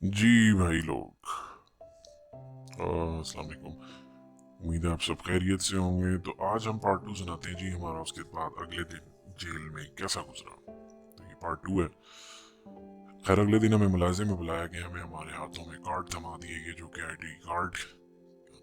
जी भाई लोग, अस्सलाम वालेकुम। उम्मीद है आप सब खैरियत से होंगे। तो आज हम पार्ट टू सुनाते हैं जी हमारा उसके बाद अगले दिन जेल में कैसा गुजरा। तो ये पार्ट टू है। खैर अगले दिन हमें मुलाजे में बुलाया गया। हमें हमारे हाथों में कार्ड थमा दिए गए जो कि आईडी कार्ड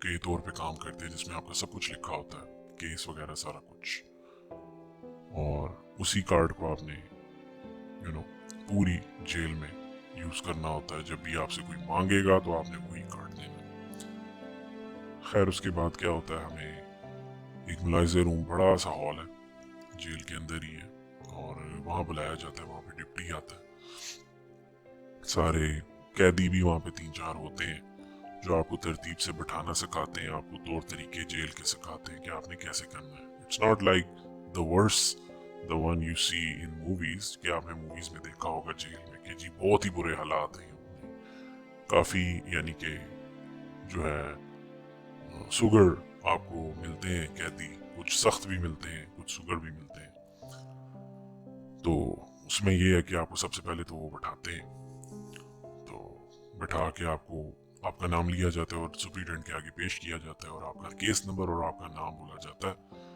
के तौर पे काम करते हैं, जिसमें आपका सब कुछ लिखा होता है, केस वगैरह सारा कुछ। और उसी कार्ड को आपने पूरी जेल में यूज करना होता है। जब भी आपसे कोई मांगेगा तो आपने वही कार्ड देना। खैर उसके बाद क्या होता है, हमें एक मुलाहिज़े रूम, बड़ा सा हॉल है, जेल के अंदर ही है, और वहाँ बुलाया जाता है। वहाँ पे डिप्टी आता है। सारे कैदी भी वहाँ पे 3-4 होते हैं जो आपको तरतीब से बैठाना सिखाते हैं, आपको तौर तरीके जेल के सिखाते हैं कि आपने कैसे करना है। It's not like the worse the one you see in movies, कि आपने मूवीज में देखा होगा जेल में कि जी बहुत ही बुरे हालात हैं, काफ़ी यानी कि जो है सुगर आपको मिलते हैं कैदी, कुछ सख्त भी मिलते हैं, कुछ सुगर भी मिलते हैं। तो उसमें ये है कि आपको सबसे पहले तो वो बैठाते हैं। तो बैठा के आपको आपका नाम लिया जाता है और सुप्रीटेंडेंट के आगे पेश किया जाता है, और आपका केस नंबर और आपका नाम बोला जाता है।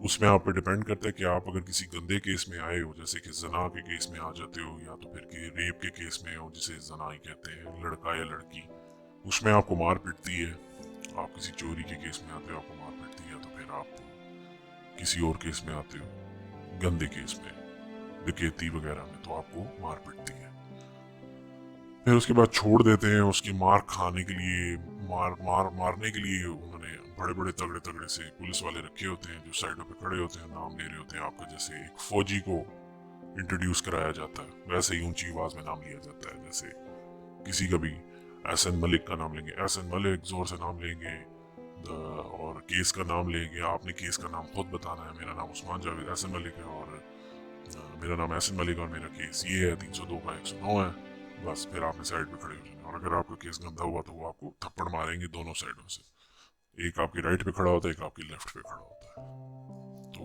उसमें आप पे डिपेंड करता है कि आप अगर किसी गंदे केस में आए हो, जैसे कि जना के केस में आ जाते हो, या तो फिर कि रेप के केस में हो जिसे जना ही कहते हैं, लड़का या लड़की, उसमें आपको मार पिटती है। आप किसी चोरी के केस में आते हो, आपको मार पिटती है। तो फिर आप किसी और केस में आते हो, गंदे केस में, डकैती वगैरह में, तो आपको मार पिटती है। फिर उसके बाद छोड़ देते हैं। उसकी मार खाने के लिए, मारने के लिए उन्होंने बड़े बड़े तगड़े तगड़े से पुलिस वाले रखे होते हैं जो साइडों पे खड़े होते हैं, नाम ले रहे होते हैं आपका। जैसे एक फौजी को इंट्रोड्यूस कराया जाता है, वैसे ही ऊंची आवाज में नाम लिया जाता है। जैसे किसी का भी एहसन मलिक का नाम लेंगे, एहसन मलिक जोर से नाम लेंगे। और केस का नाम लेंगे, आपने केस का नाम खुद बताना है। मेरा नाम उस्मान जावेद एहसन मलिक है, और मेरा नाम एहसन मलिक, और मेरा केस ये है 302 का 109 है। बस फिर आपने साइड पे खड़े हो जाना। और अगर आपका केस गंदा हुआ तो वो आपको थप्पड़ मारेंगे दोनों साइडों से। एक आपकी राइट पे खड़ा होता है, एक आपकी लेफ्ट पे खड़ा होता है। तो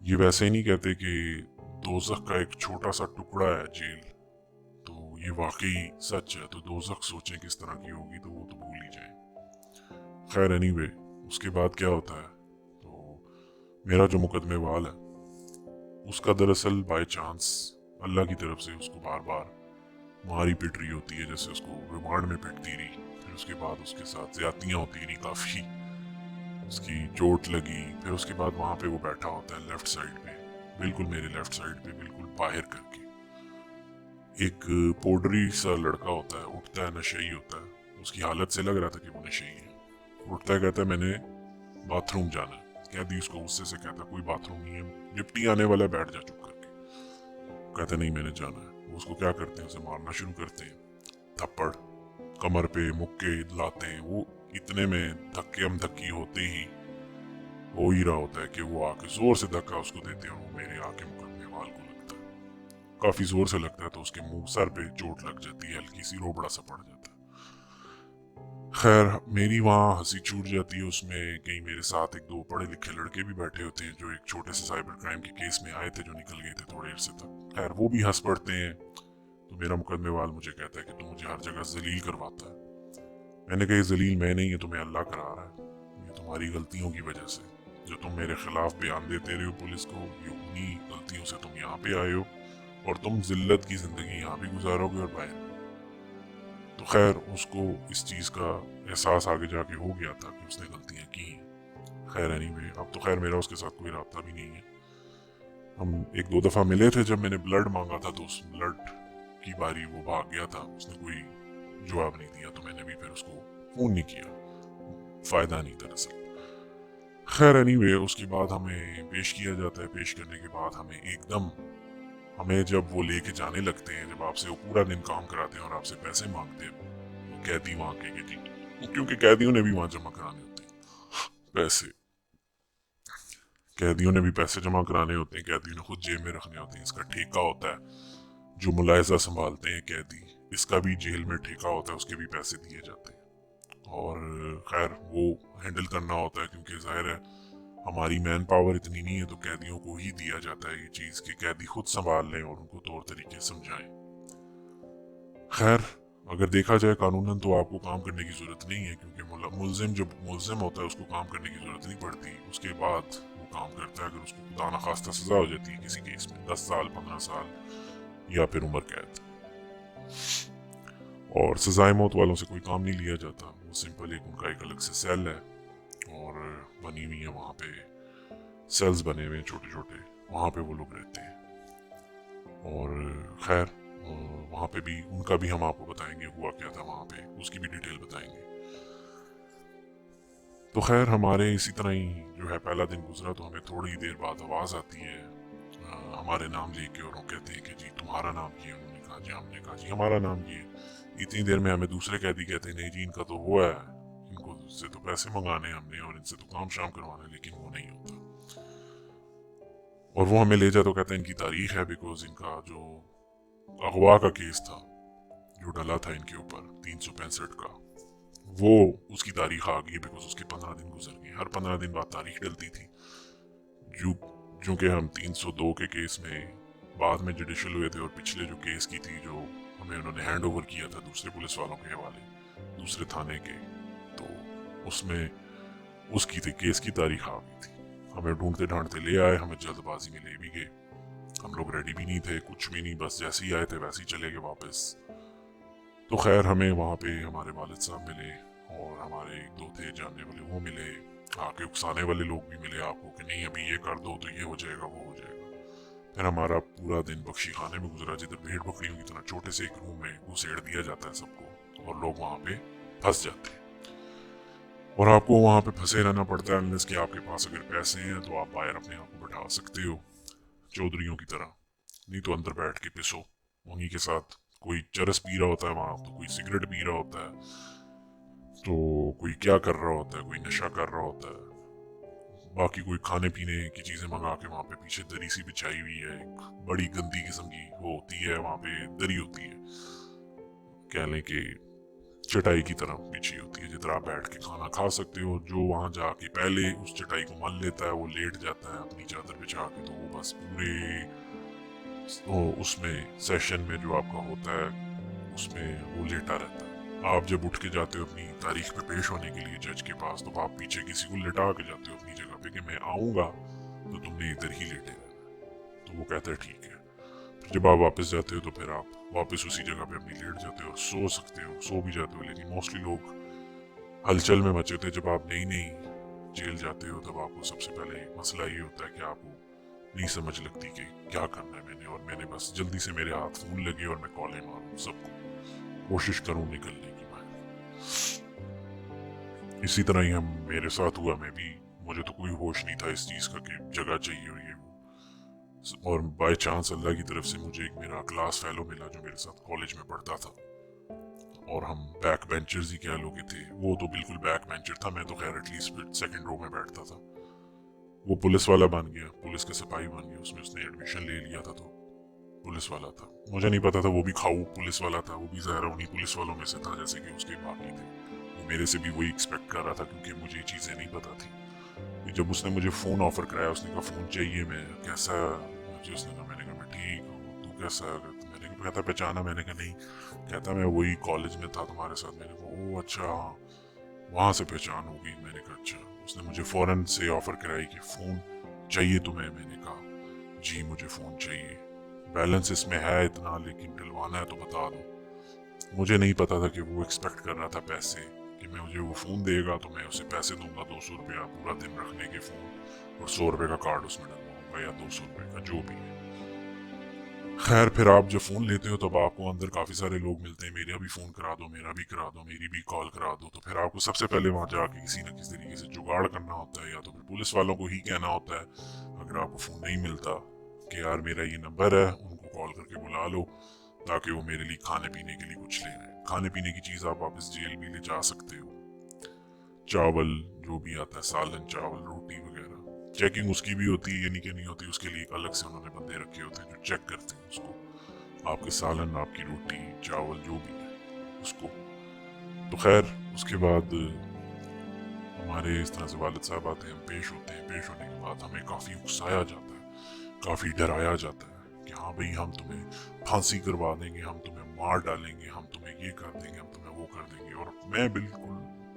ये वैसे ही नहीं कहते कि दोजख का एक छोटा सा टुकड़ा है जेल, तो ये वाकई सच है। तो दोजख सोचें किस तरह की होगी, तो वो तो भूल ही जाए। खैर एनीवे, उसके बाद क्या होता है, तो मेरा जो मुकदमे वाल है उसका दरअसल बाय चांस अल्लाह की तरफ से उसको बार बार मारी पिट रही होती है, जैसे उसको रिमांड में पिटती रही। फिर उसके बाद उसके साथ ज्यादतियां होती रही काफ़ी, उसकी चोट लगी। फिर उसके बाद वहाँ पे वो बैठा होता है लेफ्ट साइड पे, बिल्कुल मेरे लेफ्ट साइड पे, बिल्कुल बाहर करके। एक पोडरी सा लड़का होता है, उठता है, नशेई होता है। उसकी हालत से लग रहा था कि वो नशेई है। उठता है, कहता है मैंने बाथरूम जाना है। कैदी उसको गुस्से से कहता है कोई बाथरूम नहीं है, डिप्टी आने वाला है, बैठ जा चुप करके। कहता नहीं मैंने जाना है। वो उसको क्या करते हैं, उसे मारना शुरू करते हैं, थप्पड़ कमर पे मुक्के लाते हैं। वो इतने में धक्के हम धक्की होते ही हो ही रहा होता है कि वो आके जोर से धक्का उसको देते हैं, और वो मेरे आके मुकदमे वाल को लगता है। काफी जोर से लगता है, तो उसके मुंह सर पे चोट लग जाती है, हल्की सी रोबड़ा सा पड़ जाता है। खैर मेरी वहाँ हंसी छूट जाती है। उसमें कहीं मेरे साथ एक दो पढ़े लिखे लड़के भी बैठे होते हैं जो एक छोटे से साइबर क्राइम के केस में आए थे, जो निकल गए थे थोड़े अरसे तक। खैर वो भी हंस पड़ते हैं। तो मेरा मुकदमे वाल मुझे कहता है कि तू मुझे हर जगह जलील करवाता है। मैंने कहा ये जलील मैं नहीं, ये तुम्हें अल्लाह करा रहा है। ये तुम्हारी गलतियों की वजह से, जो तुम मेरे खिलाफ बयान देते रहे हो पुलिस को, ये उन्हीं गलतियों से तुम यहाँ पे आए हो, और तुम जिल्लत की जिंदगी यहाँ भी गुजारोगे और बाहर। तो खैर उसको इस चीज़ का एहसास आगे जाके हो गया था कि उसने गलतियाँ की हैं। खैर एनीवे, अब तो खैर मेरा उसके साथ कोई रास्ता भी नहीं है। हम एक दो दफ़ा मिले थे जब मैंने ब्लड मांगा था, तो उस ब्लड की बारी वो भाग गया था, उसने कोई जवाब नहीं दिया। तो मैंने भी फिर उसको फ़ोन नहीं किया, फ़ायदा नहीं दरअसल। खैर एनीवे, उसके बाद हमें पेश किया जाता है। पेश करने के बाद हमें एकदम, हमें जब वो लेके जाने लगते हैं, जब आपसे वो पूरा दिन काम कराते हैं और आपसे पैसे मांगते हैं वो कैदी वहाँ के जी, क्योंकि कैदियों ने भी वहाँ जमा कराने होते हैं पैसे। कैदियों ने भी पैसे जमा कराने होते हैं, कैदियों ने खुद जेब में रखने होते हैं। इसका ठेका होता है, जो मुलायजा संभालते हैं कैदी, इसका भी जेल में ठेका होता है, उसके भी पैसे दिए जाते हैं। और खैर वो हैंडल करना होता है, क्योंकि जाहिर है हमारी मैन पावर इतनी नहीं है, तो कैदियों को ही दिया जाता है ये चीज़ कि कैदी खुद संभाल लें और उनको तौर तरीके समझाएं। खैर, अगर देखा जाए कानूनन तो आपको काम करने की ज़रूरत नहीं है, क्योंकि मुलजिम जब मुलजिम होता है उसको काम करने की ज़रूरत नहीं पड़ती, उसके बाद वो काम करता है। अगर उसको खुदा न खास्ता सज़ा हो जाती है किसी केस में 10 साल 15 साल या फिर उम्र कैद, और सजाए मौत वालों से कोई काम नहीं लिया जाता। वो सिंपल एक उनका एक अलग से सेल है और बनी हुई है, वहाँ पे सेल्स बने हुए हैं छोटे छोटे, वहाँ पे वो लोग रहते हैं। और खैर, वहाँ पे भी उनका भी हम आपको बताएंगे हुआ क्या था वहाँ पे, उसकी भी डिटेल बताएंगे। तो खैर, हमारे इसी तरह ही जो है पहला दिन गुजरा, तो हमें थोड़ी देर बाद आवाज़ आती है हमारे नाम लेके, और वो कहते हैं कि जी तुम्हारा नाम ये। उन्होंने कहा जी, हमने कहा जी हमारा नाम ये। इतनी देर में हमें दूसरे कैदी कहते हैं नहीं जी इनका तो वो है, इनको से तो पैसे मंगाने हमने और इनसे तो काम शाम करवाना, लेकिन वो नहीं होता। और वो हमें ले जाए तो कहते हैं इनकी तारीख है, बिकॉज इनका जो अगवा का केस था जो डला था इनके ऊपर 365 का, वो उसकी तारीख आ गई, बिकॉज उसके 15 दिन गुजर गए। हर 15 दिन बाद तारीख डलती थी। जो कि हम 302 के केस में बाद में जुडिशल हुए थे, और पिछले जो केस की थी जो हमें उन्होंने हैंड ओवर किया था दूसरे पुलिस वालों के हवाले, दूसरे थाने के, तो उसमें उसकी थी केस की तारीख आ गई थी। हमें ढूंढते ढांढते ले आए, हमें जल्दबाजी में ले भी गए। हम लोग रेडी भी नहीं थे, कुछ भी नहीं, बस जैसे ही आए थे वैसे ही चले गए वापस। तो खैर, हमें वहाँ पे हमारे वालिद साहब मिले, और हमारे एक दो थे जानने वाले वो मिले, आके उकसाने वाले लोग भी मिले आपको कि नहीं अभी ये कर दो तो ये हो जाएगा वो हो जाएगा। फिर हमारा पूरा दिन बख्शी खाने में गुजरा, जिधर भेड़ बकरियों की तरह छोटे से एक रूम में घुसेड़ दिया जाता है सबको, और लोग वहाँ पे फंस जाते हैं। और आपको वहाँ पे फंसे रहना पड़ता है, अनलेस कि आपके पास अगर पैसे हैं तो आप बाहर अपने आप को बैठा सकते हो चौधरियों की तरह, नहीं तो अंदर बैठ के पिसो उन्हीं के साथ। कोई चरस पी रहा होता है वहाँ, तो कोई सिगरेट पी रहा होता है, तो कोई क्या कर रहा होता है, कोई नशा कर रहा होता है, बाकी कोई खाने पीने की चीज़ें मंगा के। वहाँ पे पीछे दरी सी बिछाई हुई है, एक बड़ी गंदी किस्म की वो होती है, वहाँ पे दरी होती है, कह लें कि चटाई की तरह बिछी होती है, जिधर आप बैठ के खाना खा सकते हो। जो वहाँ जाके पहले उस चटाई को मल लेता है वो लेट जाता है अपनी चादर बिछा के, तो वो बस पूरे उसमें सेशन में जो आपका होता है उसमें वो लेटा रहता है। आप जब उठ के जाते हो अपनी तारीख पे पेश होने के लिए जज के पास, तो आप पीछे किसी को लेटा के जाते हो अपनी जगह पे कि मैं आऊँगा तो तुमने इधर ही लेटे रहना। तो वो कहता है ठीक है। फिर जब आप वापस जाते हो तो फिर आप वापस उसी जगह पे अपनी लेट जाते हो और सो सकते हो, सो भी जाते हो। लेकिन मोस्टली लोग हलचल में मचे होते हैं। जब आप नई नई जेल जाते हो तब आपको सबसे पहले मसला ये होता है कि आपको नहीं समझ लगती कि क्या करना है मैंने, और मैंने बस जल्दी से मेरे हाथ फोन लगे और मैं कॉलें मारूं सबको, कोशिश करूं निकलने की बाहर। इसी तरह ही हम मेरे साथ हुआ। मैं भी, मुझे तो कोई होश नहीं था इस चीज़ का कि जगह चाहिए और ये वो। और बाय चांस अल्लाह की तरफ से मुझे एक मेरा क्लास फेलो मिला जो मेरे साथ कॉलेज में पढ़ता था, और हम बैक बेंचर्स ही कह लोगे थे। वो तो बिल्कुल बैक बेंचर था, मैं तो खैर एटलीस्ट सेकंड रो में बैठता था। वो पुलिस वाला बन गया, पुलिस का सिपाही बन गया, उसमें उसने एडमिशन ले लिया था तो पुलिस वाला था। मुझे नहीं पता था वो भी खाऊ पुलिस वाला था, वो भी ज़ाहिर उन्हीं पुलिस वालों में से था जैसे कि उसके बाकी थे। वो मेरे से भी वही एक्सपेक्ट कर रहा था, क्योंकि मुझे ये चीज़ें नहीं पता थी। जब उसने मुझे फ़ोन ऑफर कराया, उसने कहा फ़ोन चाहिए, मैं कैसा मुझे, उसने कहा, मैंने कहा मैं ठीक हूँ, तू कैसा, मैंने कहता पहचाना, मैंने कहा नहीं, कहता मैं वही कॉलेज में था तुम्हारे साथ। मैंने कहा ओ अच्छा, वहाँ से पहचान होगी। मैंने कहा अच्छा। उसने मुझे फ़ौरन से ऑफ़र कराई कि फ़ोन चाहिए तुम्हें। मैंने कहा जी मुझे फ़ोन चाहिए, बैलेंस इसमें है इतना, लेकिन डलवाना है तो बता दो। मुझे नहीं पता था कि वो एक्सपेक्ट कर रहा था पैसे, कि मैं मुझे वो फ़ोन देगा तो मैं उसे पैसे दूंगा 200 रुपया पूरा दिन रखने के फ़ोन, और 100 रुपये का कार्ड उसमें डलवाऊंगा, या 200 रुपये का जो भी है। खैर, फिर आप जब फ़ोन लेते हो तब आपको अंदर काफ़ी सारे लोग मिलते हैं, मेरा भी फ़ोन करा दो, मेरा भी करा दो, मेरी भी कॉल करा दो। तो फिर आपको सबसे पहले वहाँ जाके किसी न किसी तरीके से जुगाड़ करना होता है, या तो फिर पुलिस वालों को ही कहना होता है अगर आपको फ़ोन नहीं मिलता कि यार मेरा ये नंबर है, उनको कॉल करके बुला लो ताकि वो मेरे लिए खाने पीने के लिए कुछ ले आए। खाने पीने की चीज़ आप वापस जेल भी ले जा सकते हो, चावल जो भी आता है, सालन, चावल, रोटी वगैरह। चेकिंग उसकी भी होती है, यानी कि नहीं होती, उसके लिए एक अलग से उन्होंने बंदे रखे होते हैं जो चेक करते हैं उसको, आपके सालन, आपकी रोटी, चावल जो भी है उसको। तो खैर, उसके बाद हमारे इस तरह से वालिद साहब आते हैं, हम पेश होते हैं। पेश होने के बाद हमें काफ़ी उकसाया जाता है, काफ़ी डराया जाता है कि हाँ भाई हम तुम्हें फांसी करवा देंगे, हम तुम्हें मार डालेंगे, हम तुम्हें ये कर देंगे, हम तुम्हें वो कर देंगे। और मैं बिल्कुल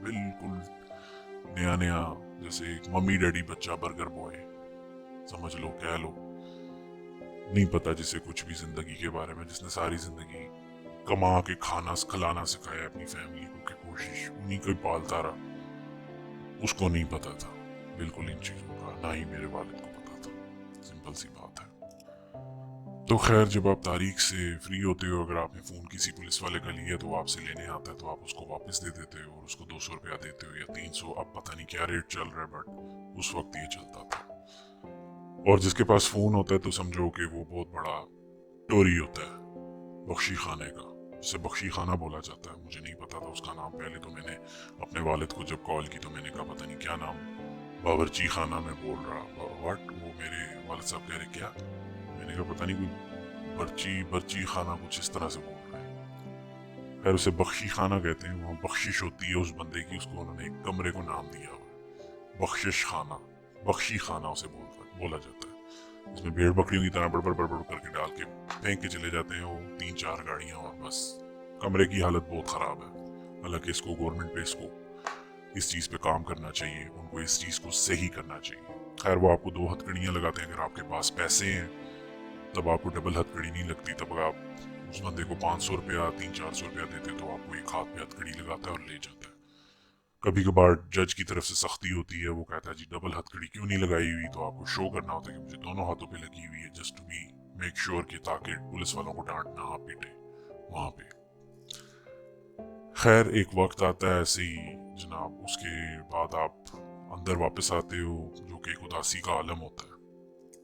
बिल्कुल नया नया, जैसे एक मम्मी डैडी बच्चा बर्गर बॉय समझ लो, कह लो, नहीं पता जिसे कुछ भी जिंदगी के बारे में, जिसने सारी जिंदगी कमा के खाना खिलाना सिखाया अपनी फैमिली को, की कोशिश उन्हीं को पालता रहा, उसको नहीं पता था बिल्कुल इन चीजों का, ना ही मेरे वालिद को पता था। सिंपल सी बात है। तो खैर, जब आप तारीख से फ्री होते हो, अगर आपने फ़ोन किसी पुलिस वाले का लिया तो वो आपसे लेने आता है, तो आप उसको वापस दे देते हो और उसको 200 रुपया देते हो या 300, अब पता नहीं क्या रेट चल रहा है, बट उस वक्त ये चलता था। और जिसके पास फ़ोन होता है तो समझो कि वो बहुत बड़ा टोरी होता है, बख्शी खाने का, जिसे बख्शी खाना बोला जाता है। मुझे नहीं पता था उसका नाम, पहले तो मैंने अपने वालिद को जब कॉल की तो मैंने कहा पता नहीं क्या नाम, बावर्ची खाना में बोल रहा, व्हाट, वो मेरे वालिद साहब कह रहे क्या, मैंने कहा पता नहीं कोई बर्ची खाना कुछ इस तरह से बोल रहा है। खैर उसे बख्शी खाना कहते हैं, वहाँ बख्शिश होती है उस बंदे की, उसको उन्होंने एक कमरे को नाम दिया हुआ, बख्शिश खाना, बख्शी खाना उसे बोला जाता है। इसमें भेड़ बकरियों की तरह बड़बड़ बड़बड़ करके डाल के फेंक के चले जाते हैं वो 3-4 गाड़ियाँ, और बस कमरे की हालत बहुत ख़राब है। हालांकि इसको गवर्नमेंट पे इसको इस चीज़ पे काम करना चाहिए, उनको इस चीज़ को सही करना चाहिए। खैर वो आपको 2 हथकड़ियाँ लगाते हैं, अगर आपके पास पैसे हैं तब आपको डबल हथकड़ी नहीं लगती, तब अगर आप उस बंदे को 500 रुपया 300-400 रुपया देते तो आपको एक हाथ पे हथकड़ी लगाता है और ले जाता है। कभी कभार जज की तरफ से सख्ती होती है, वो कहता है जी डबल हथकड़ी क्यों नहीं लगाई हुई, तो आपको शो करना होता है कि मुझे दोनों हाथों पे लगी हुई है, just to be make sure कि ताकि पुलिस वालों को डांट ना पीटे वहां पे। खैर एक वक्त आता है ऐसे ही जनाब, उसके बाद आप अंदर वापस आते हो, जो कि एक उदासी का आलम होता है,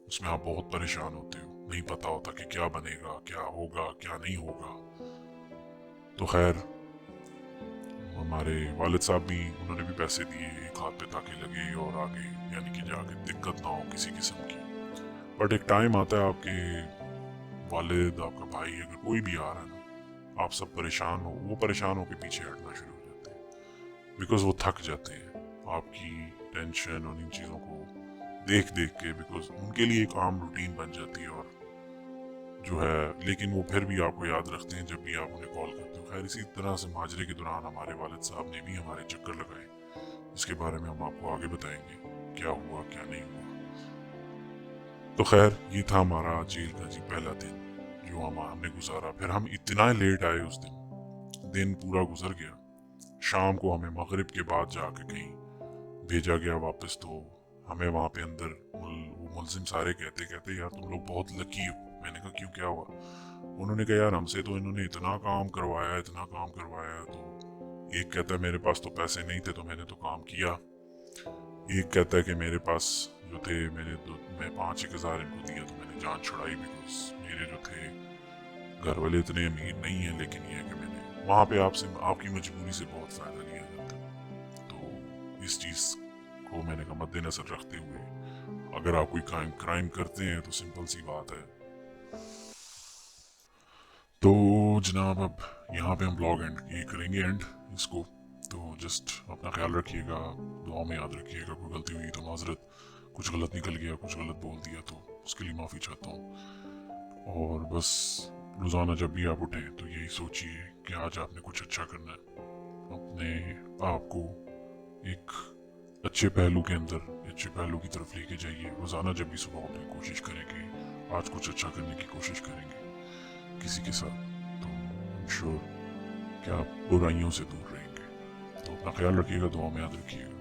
उसमें आप बहुत परेशान होते हो, नहीं पता होता कि क्या बनेगा, क्या होगा, क्या नहीं होगा। तो खैर हमारे वालिद साहब भी, उन्होंने भी पैसे दिए एक हाथ पे ताकि लगे और आगे यानी कि जाके दिक्कत ना हो किसी किस्म की। बट एक टाइम आता है आपके वालिद, आपका भाई, अगर कोई भी आ रहा है ना, आप सब परेशान हो, वो परेशान होकर पीछे हटना शुरू हो जाते हैं, बिकॉज वो थक जाते हैं आपकी टेंशन और इन चीज़ों को देख देख के, बिकॉज उनके लिए एक आम रूटीन बन जाती है और जो है, लेकिन वो फिर भी आपको याद रखते हैं जब भी आप उन्हें कॉल करते हो। खैर इसी तरह से माजरे के दौरान हमारे वालिद साहब ने भी हमारे चक्कर लगाए, जिसके बारे में हम आपको आगे बताएंगे क्या हुआ क्या नहीं हुआ। तो खैर ये था हमारा जेल का जी पहला दिन जो हमने गुजारा। फिर हम इतना लेट आए उस दिन पूरा गुजर गया। शाम को हमें मगरिब के बाद जाके कहीं भेजा गया वापस, तो हमें वहाँ पे अंदर वो मुलजिम सारे कहते यार तुम लोग बहुत लकी हो। मैंने कहा क्यों, क्या हुआ? उन्होंने कहा यार हमसे तो इन्होंने इतना काम करवाया, तो एक कहता है मेरे पास तो पैसे नहीं थे तो मैंने तो काम किया, एक कहता है कि मेरे पास जो थे मैं 5-1 हज़ार इनको दिया तो मैंने जान छुड़ाई, बिकॉज मेरे जो थे घर वाले इतने अमीर नहीं है, लेकिन ये है कि मैंने वहाँ पे आपकी मजबूरी से बहुत फ़ायदा लिया जाता है। तो इस चीज़ को मैंने का मद्देनजर रखते हुए अगर आप कोई क्राइम करते हैं तो सिंपल सी बात है। तो जनाब अब यहाँ पे हम ब्लॉग ये करेंगे एंड इसको, तो जस्ट अपना ख्याल रखिएगा, दुआ में याद रखिएगा, कोई गलती हुई तो माजरत, कुछ गलत निकल गया, कुछ गलत बोल दिया तो उसके लिए माफ़ी चाहता हूँ। और बस रोज़ाना जब भी आप उठें तो यही सोचिए कि आज आपने कुछ अच्छा करना है, अपने आप को एक अच्छे पहलू के अंदर, अच्छे पहलू की तरफ लेके जाइए। रोज़ाना जब भी सुबह उठें कोशिश करेंगे आज कुछ अच्छा करने की कोशिश करेंगे किसी के साथ, तो आई एम श्योर कि आप बुराइयों से दूर रहेंगे। तो अपना ख्याल रखिएगा, दुआ में याद रखिएगा।